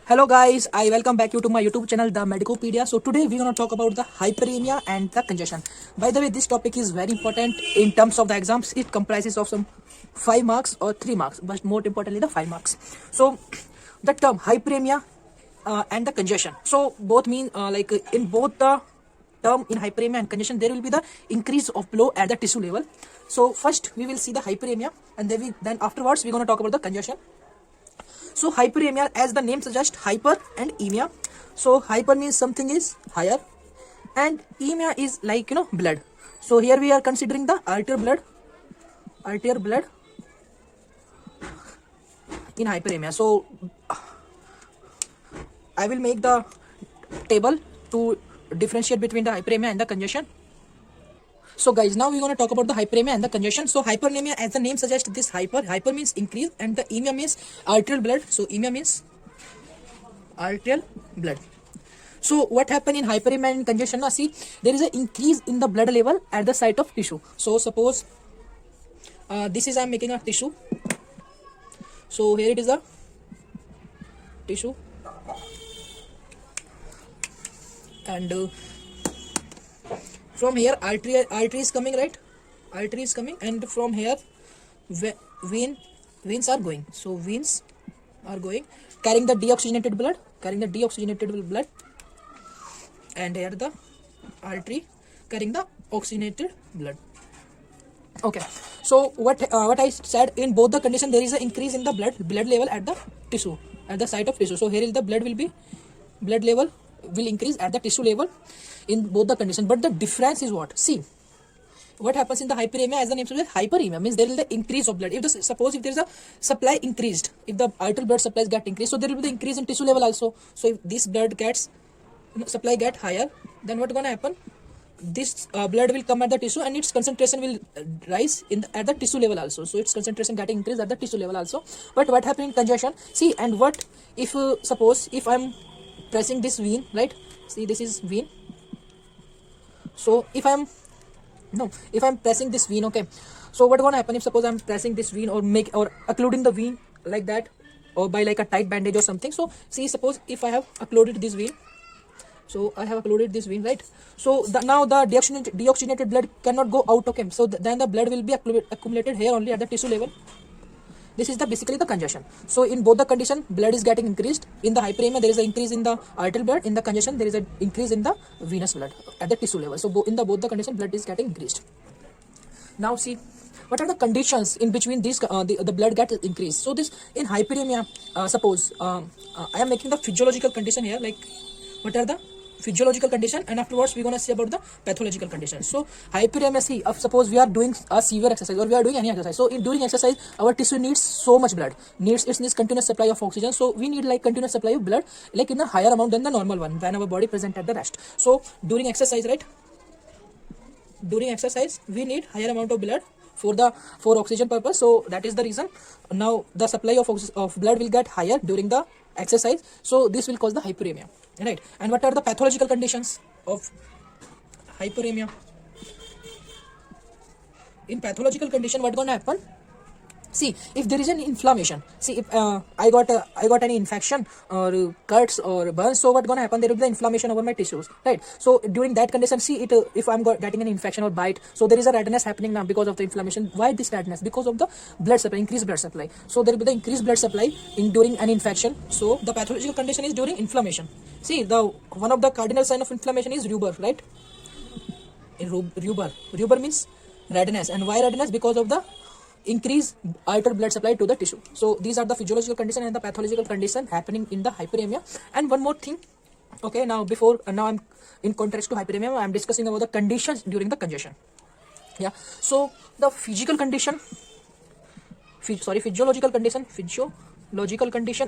Hello guys, I welcome back you to my YouTube channel The Medicopedia. So today we're going to talk about the hyperemia and the congestion. By the way, this topic is very important in terms of the exams. It comprises of some 5 marks or 3 marks, but more importantly the 5 marks. So the term hyperemia and the congestion. So both mean in both the term in hyperemia and congestion there will be the increase of flow at the tissue level. So first we will see the hyperemia and then afterwards we're going to talk about the congestion. So hyperemia, as the name suggests, hyper and emia. So hyper means something is higher and emia is like blood. So here we are considering the arterial blood in hyperemia. So I will make the table to differentiate between the hyperemia and the congestion. So guys, now we're going to talk about the hyperemia and the congestion. So hyperemia, as the name suggests, this hyper means increase and the emia means arterial blood. So emia means arterial blood. So what happened in hyperemia and congestion? Now see, there is an increase in the blood level at the site of tissue. So suppose this is I'm making a tissue. So here it is a tissue and from here artery is coming, right? Artery is coming and from here veins are going. So veins are going carrying the deoxygenated blood, and here the artery carrying the oxygenated blood. Okay, so what I said, in both the condition there is an increase in the blood level at the tissue, at the site of tissue. So here is the blood level will increase at the tissue level in both the condition, but the difference is what? See, what happens in the hyperemia, as the name suggests, hyperemia means there is the increase of blood. Suppose if there is a supply increased, if the arterial blood supplies get increased, so there will be the increase in tissue level also. So if this blood gets supply get higher, then what gonna happen? This blood will come at the tissue and its concentration will rise at the tissue level also. So its concentration getting increased at the tissue level also. But what happens in congestion? See, and what if suppose if I'm pressing this vein, right? See, this is vein. So if I'm pressing this vein, okay, so what gonna happen if suppose I'm pressing this vein or occluding the vein like that, or by like a tight bandage or something. So see, suppose if I have occluded this vein, so I have occluded this vein, right? So now the deoxygenated blood cannot go out, okay? So then the blood will be accumulated here only at the tissue level. This is basically the congestion. So in both the condition, blood is getting increased. In the hyperemia, there is an increase in the arterial blood. In the congestion, there is an increase in the venous blood at the tissue level. So in both the condition, blood is getting increased. Now see, what are the conditions in between these the blood gets increased? So this in hyperemia, suppose I am making the physiological condition here. Like, what are the physiological condition, and afterwards we're going to see about the pathological condition. So hyperemia, see, suppose we are doing a severe exercise or we are doing any exercise. So during exercise our tissue needs so much blood, it needs continuous supply of oxygen. So we need like continuous supply of blood like in a higher amount than the normal one when our body present at the rest. So during exercise, right, during exercise we need higher amount of blood for oxygen purpose. So that is the reason now the supply of blood will get higher during the exercise. So this will cause the hyperemia, right? And what are the pathological conditions of hyperemia? In pathological condition, what gonna happen? See, if there is an inflammation, see, if I got any infection or cuts or burns, so what gonna happen? There will be the inflammation over my tissues, right? So during that condition, see, if I'm getting an infection or bite, so there is a redness happening now because of the inflammation. Why this redness? Because of the blood supply, increased blood supply. So there will be the increased blood supply during an infection. So the pathological condition is during inflammation. See, one of the cardinal sign of inflammation is rubor, right? Rubor means redness, and why redness? Because of the increase arterial blood supply to the tissue. So these are the physiological condition and the pathological condition happening in the hyperemia. And one more thing, okay, now I'm in contrast to hyperemia, I'm discussing about the conditions during the congestion. Yeah, so the physiological condition,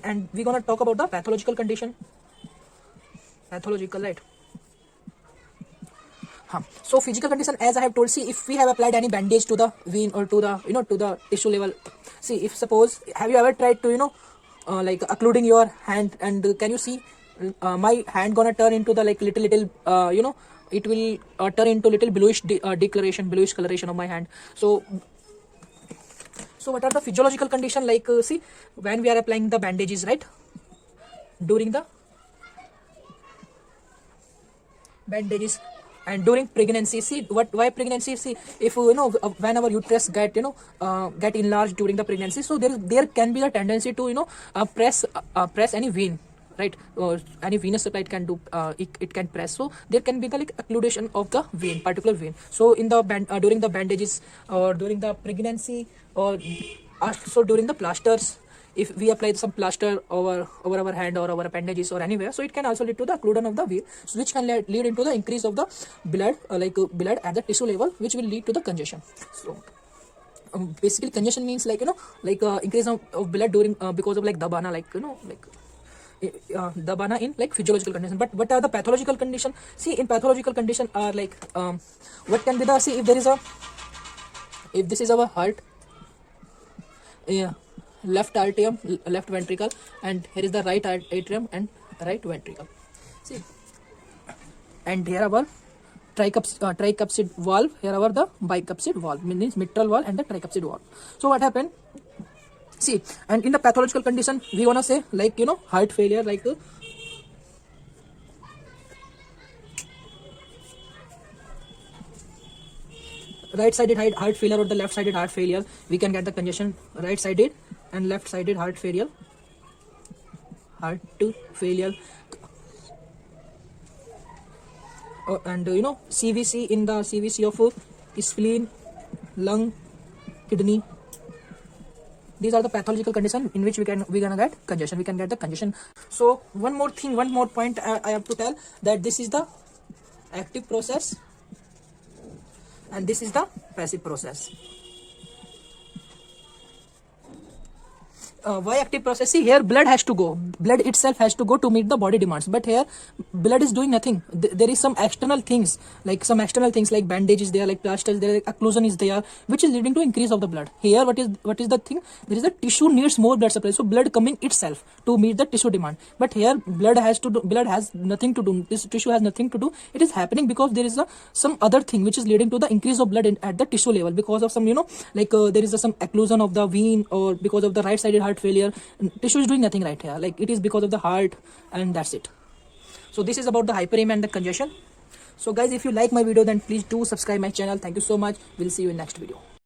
and we're gonna talk about the pathological condition. Right? So physical condition, as I have told, see, if we have applied any bandage to the vein or to the to the tissue level, see, if suppose, have you ever tried to like occluding your hand, and can you see my hand gonna turn into the like little it will turn into little bluish coloration of my hand. So So what are the physiological condition? Like see, when we are applying the bandages, right? during the bandages and during pregnancy. See why pregnancy? See, if when our uterus get enlarged during the pregnancy, so there can be a tendency to press any vein, right? Any venous supply it can do, it can press, so there can be the like occlusion of the vein, particular vein. So in the during the bandages or during the pregnancy or so during the plasters, if we apply some plaster over our hand or our appendages or anywhere, so it can also lead to the occlusion of the vein, so which can lead into the increase of the blood, blood at the tissue level, which will lead to the congestion. So basically congestion means increase of blood during because of like dabana, dabana in like physiological condition. But what are the pathological condition? See, in pathological condition are like what can be the, see, if this is our heart, yeah, left atrium, left ventricle, and here is the right atrium and right ventricle. See, and here our tricuspid valve, here our the bicuspid valve, means mitral valve and the tricuspid valve. So what happened? See, and in the pathological condition we wanna say like heart failure, like right-sided heart failure or the left-sided heart failure, we can get the congestion right-sided and left-sided heart failure, and CVC, in the CVC of spleen, lung, kidney. These are the pathological condition in which we gonna get congestion. We can get the congestion. So one more point I have to tell, that this is the active process and this is the passive process. Why active process? See, here blood itself has to go to meet the body demands, but here blood is doing nothing. There is some external things like bandages there, like plasters there, like occlusion is there, which is leading to increase of the blood. Here what is the thing? There is the tissue needs more blood supply, so blood coming itself to meet the tissue demand. But here blood has nothing to do, this tissue has nothing to do. It is happening because there is some other thing which is leading to the increase of blood at the tissue level, because of some there is some occlusion of the vein, or because of the right-sided heart failure. Tissue is doing nothing right here, like it is because of the heart, and that's it. So this is about the hyperemia and the congestion. So guys, if you like my video, then please do subscribe my channel. Thank you so much. We'll see you in next video.